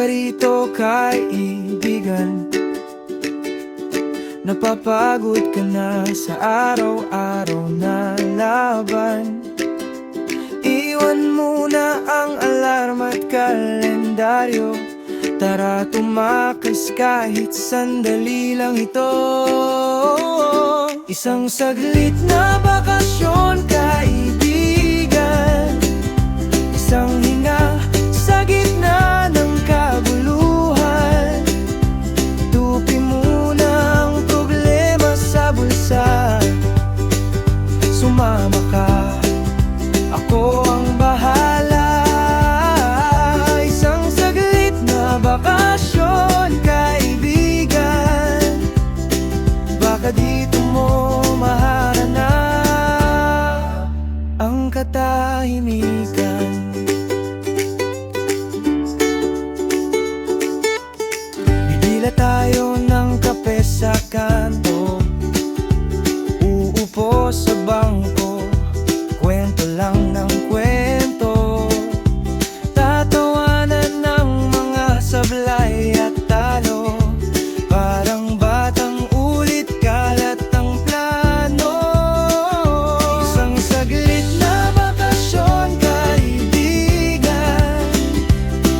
ka rito, kaibigan. Napapagod ka na sa araw-araw na laban. Iwan muna ang alarm at kalendaryo. Tara tumakas kahit sandali lang ito. Isang saglit na bakasyon, kaibigan. Isang hinga sa gitna ng kaguluhan. Tupi muna ang problema sa bulsa. Sumama ka, ako ang bahala. Isang saglit na bakasyon, kaibigan. Baka dito mo mahanap ang katahimikan. Bibila tayo ng kape sa kanto, uupo sa bangko, kwento lang ng kwento. Tatawanan ng mga sablay at talo. Parang batang ulit, kalat ang plano. Isang saglit na bakasyon, kaibigan.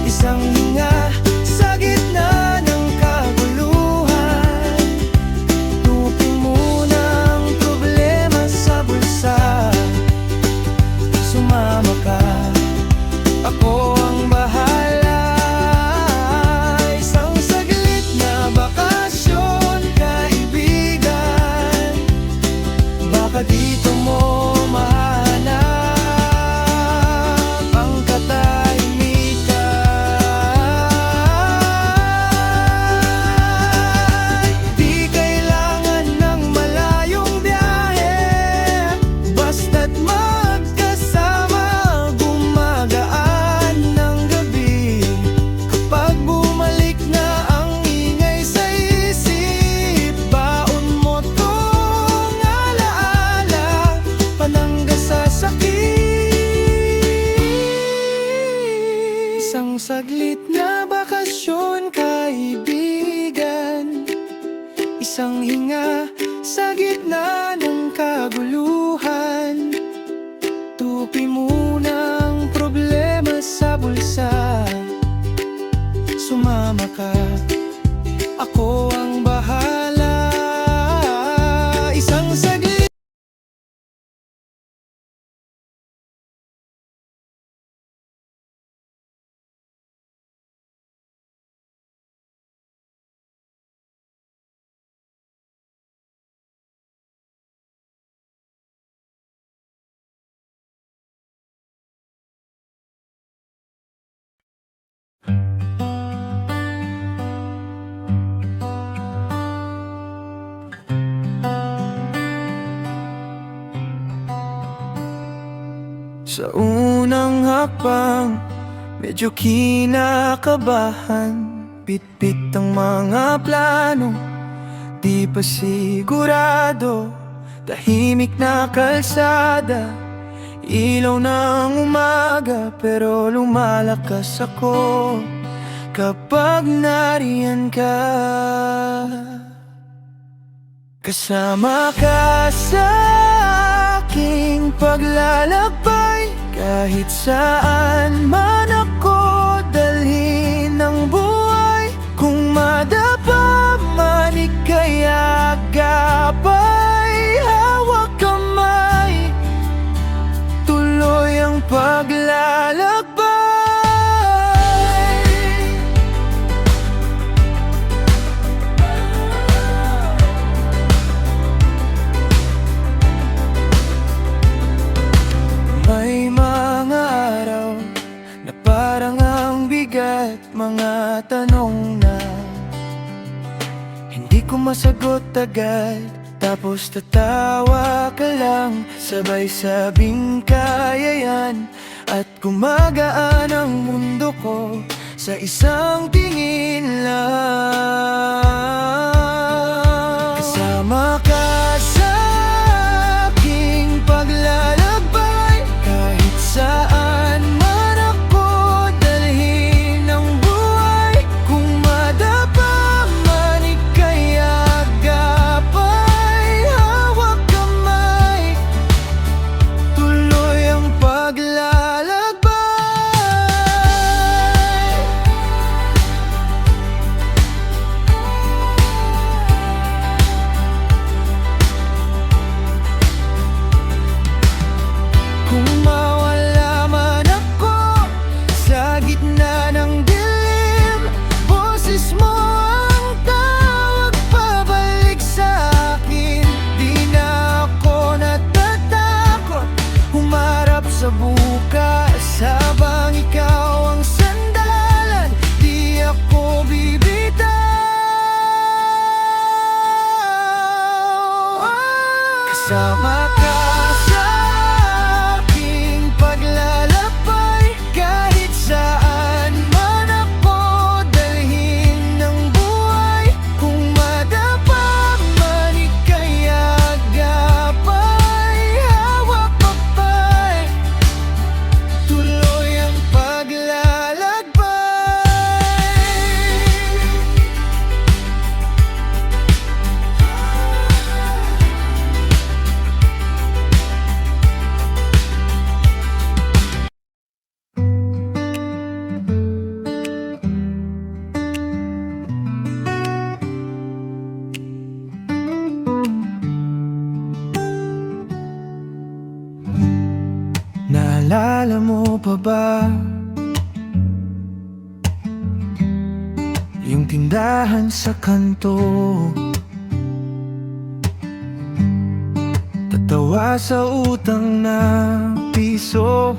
Isang hinga sa gitna ng kaguluhan. Tupin muna ang problema sa bulsa. Sumama ka, ako ang bahala. Isang saglit na bakasyon, kaibigan. Baka dito mo mahanap ang katahimikan. Di kailangan ng malayong biyahe, basta't magkasama. Gumagaan ng gabi kapag bumalik na ang ingay sa isip. Baon mo tong alaala, panangga sa sakit. Isang saglit na bakasyon, kaibigan. Isang hinga sa gitna ng kaguluhan. Tupi muna ang problema sa bulsa. Sumama ka, ako ang bahala. Isang saglit. Sa unang hakbang, medyo kinakabahan. Bitbit ang mga plano, di pa sigurado. Tahimik na kalsada, ilaw ng umaga, pero lumalakas ako kapag nariyan ka. Kasama ka sa aking paglalakbay, kahit saan man ako dalhin ng buhay. Kung madapa man ika'y agapay, hawak kamay, tuloy ang paglalakbay. May mga araw na parang ang bigat, mga tanong na hindi ko masagot agad. Tapos tatawa ka lang, sabay sabing kaya yan. At gumagaan ang mundo ko sa isang tingin lang. Kasama ka sa aking paglalakbay, kahit saan man ako dalhin ng buhay. Kasama ka sa aking paglalakbay, kahit saan man ako dalhin ng buhay. Kung madapa man ika'y agapay, hawak papay, tuloy ang paglalakbay. Naalala mo pa ba yung tindahan sa kanto? Tatawa sa utang na piso,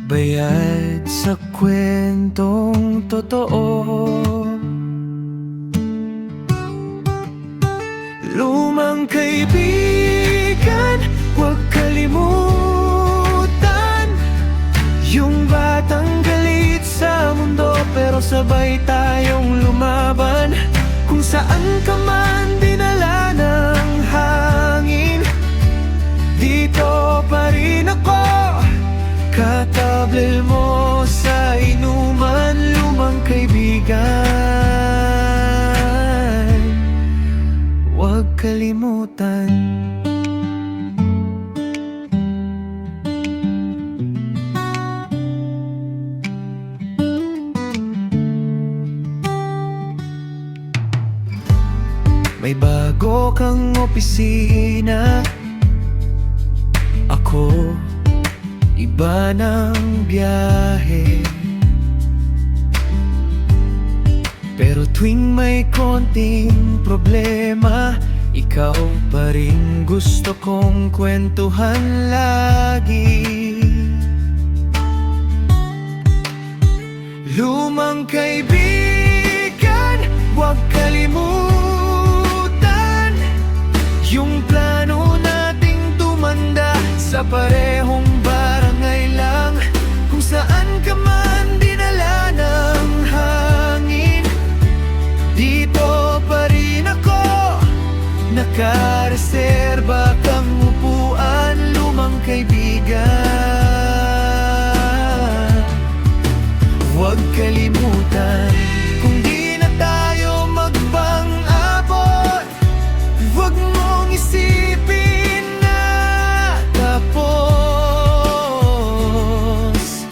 bayad sa kwentong totoo. Lumang kaibigan, huwag kalimutan yung batang galit sa mundo, pero sabay tayong lumaban. Kung saan ka man dinala ng hangin, dito pa rin ako. Katablil mo sa inuman, lumang kaibigan, huwag kalimutan. May bago kang opisina, ako iba ng biyahe. Pero tuwing may konting problema, ikaw pa rin gusto kong kwentuhan lagi. Lumang kaibigan, huwag kalimutan yung plano nating tumanda sa parehong barangay lang. Kung saan ka man dinala ng hangin, dito pa rin ako. Nakareserba kang upuan, lumang kaibigan, huwag kalimutan. Kung di na tayo magbang-abot, huwag mong isipin na tapos.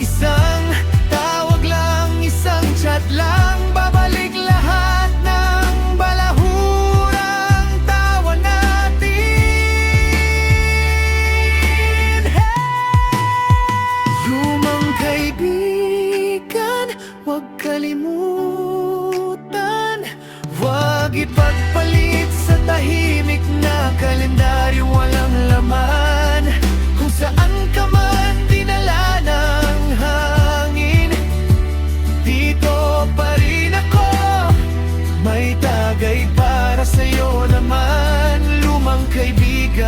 Isang tawag lang, isang chat lang, babalik lahat ng balahurang tawa natin. Lumang kaibigan, huwag kalimutan. Huwag ipagpalit sa tahimik na kalendaryo walang laman. Kung saan ka man dinala ng hangin, dito pa rin ako. May tagay para sa'yo naman, lumang kaibigan,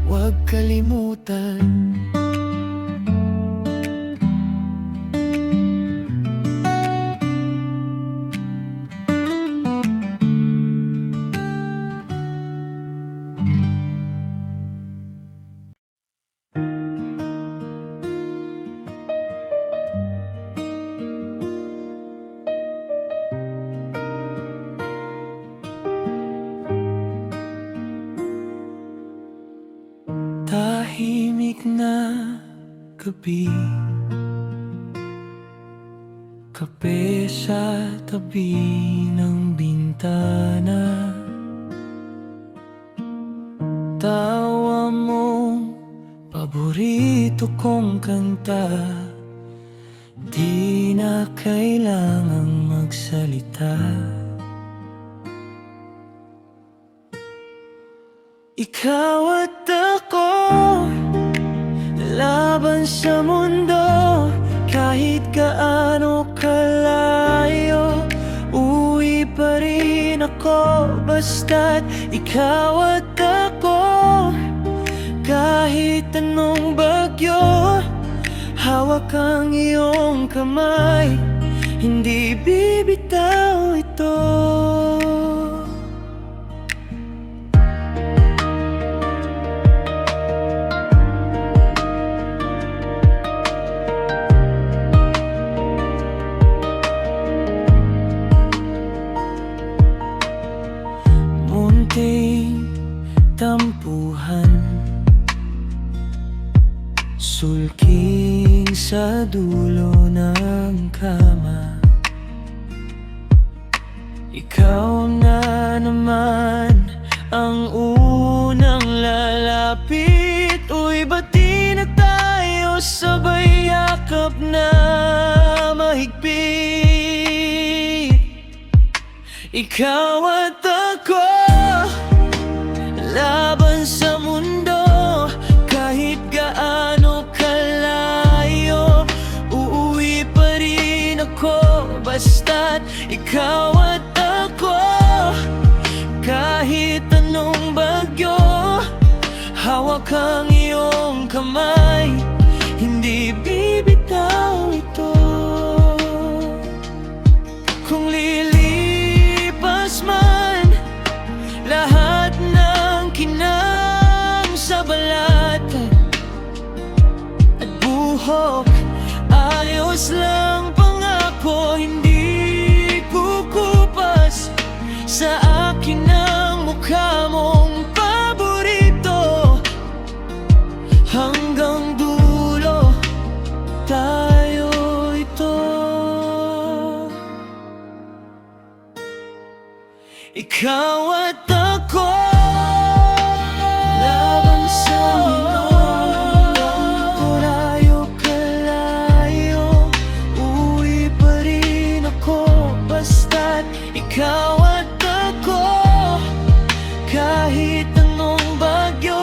huwag kalimutan. Tahimik na gabi, kape sa tabi ng bintana, tawa mong paborito kong kanta. Di na kailangang magsalita. Ikaw at ako, laban sa mundo. Kahit gaano kalayo, uwi pa rin ako. ako, basta't ikaw at ako. Kahit anong bagyo, hawak ang iyong kamay, hindi bibitaw ito. Munting tampuhan, sulking sa dulo ng kama. Ikaw na naman ang unang lalapit. Uy, bati na tayo, sabay yakap na mahigpit. Ikaw at ako, laban sa mundo. Kahit gaano kalayo, uuwi pa rin ako, basta't ikaw at ako. Kahit anong bagyo, hawak ang iyong kamay, hindi bibitaw ito. Kung lilipas man lahat ng kinang sa balatan at buhok, ayos lang pangako, hindi kukupas sa akin ang mukha mong paborito. Hanggang dulo tayo ito. Ikaw at ako, laban sa mundo. Kurayo kalayo, uwi pa rin ako, basta't ikaw at ako. Kahit anong bagyo,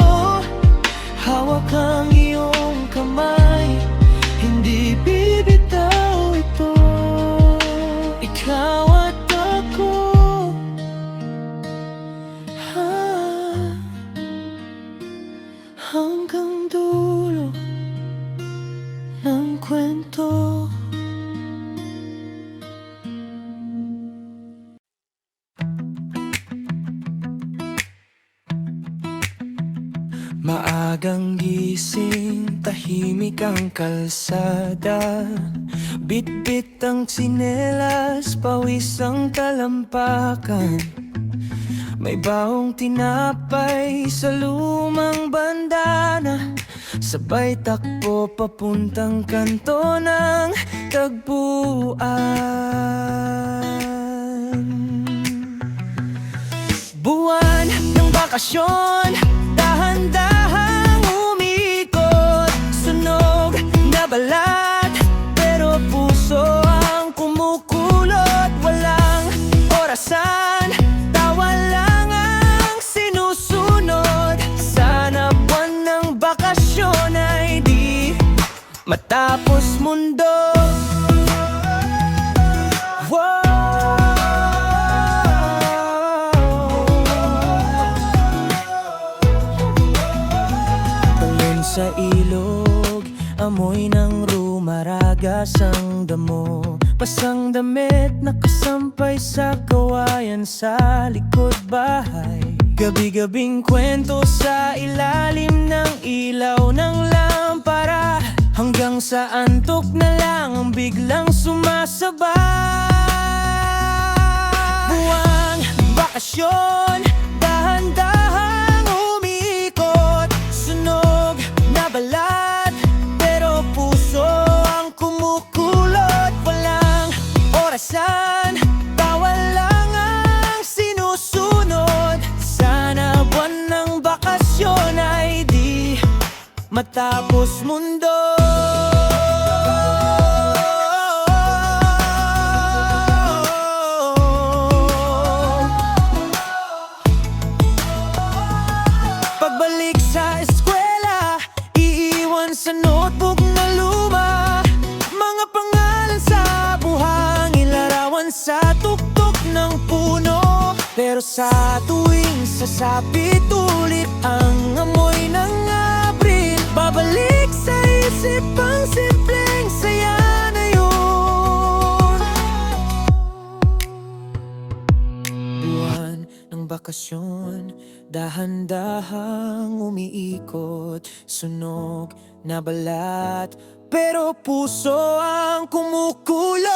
hawak ang iyong kamay, hindi bibitaw ito. Ikaw at ako, hanggang dulo ng kwento. Maagang gising, tahimik ang kalsada. Bitbit ang tsinelas, pawis ang talampakan. May baong tinapay sa lumang bandana, sabay takbo papuntang kanto ng tagpuan. Buwan ng bakasyon, dahan-dahang umikot. Sunog na balat, pero puso ang kumukulot. Walang orasan, tawa lang ang sinusunod. Sana buwan ng bakasyon ay di matapos mundo. Sa ilog, amoy ng rumaragas ang damo. Pasang damit, nakasampay sa kawayan sa likod bahay. Gabi-gabing kwento sa ilalim ng ilaw ng lampara, hanggang sa antok na lang ang biglang sumasabay. Buwang bakasyon, dahan-dahang umikot. Sunog na balat, pero puso ang kumukulot. Walang orasan, tawa lang ang sinusunod. Sana buwan ng bakasyon ay di matapos mundo. Pagbalik sa eskwela, iiwan sa notebook na luma, mga pangalan sa buhangin, larawan sa tuktok ng puno. Pero sa tuwing sasapit ulit ang amoy ng Abril, babalik sa isip ang simpleng saya na yun. Buwan ng bakasyon, dahan-dahang umiikot, sunog na balat, pero puso ang kumukulo.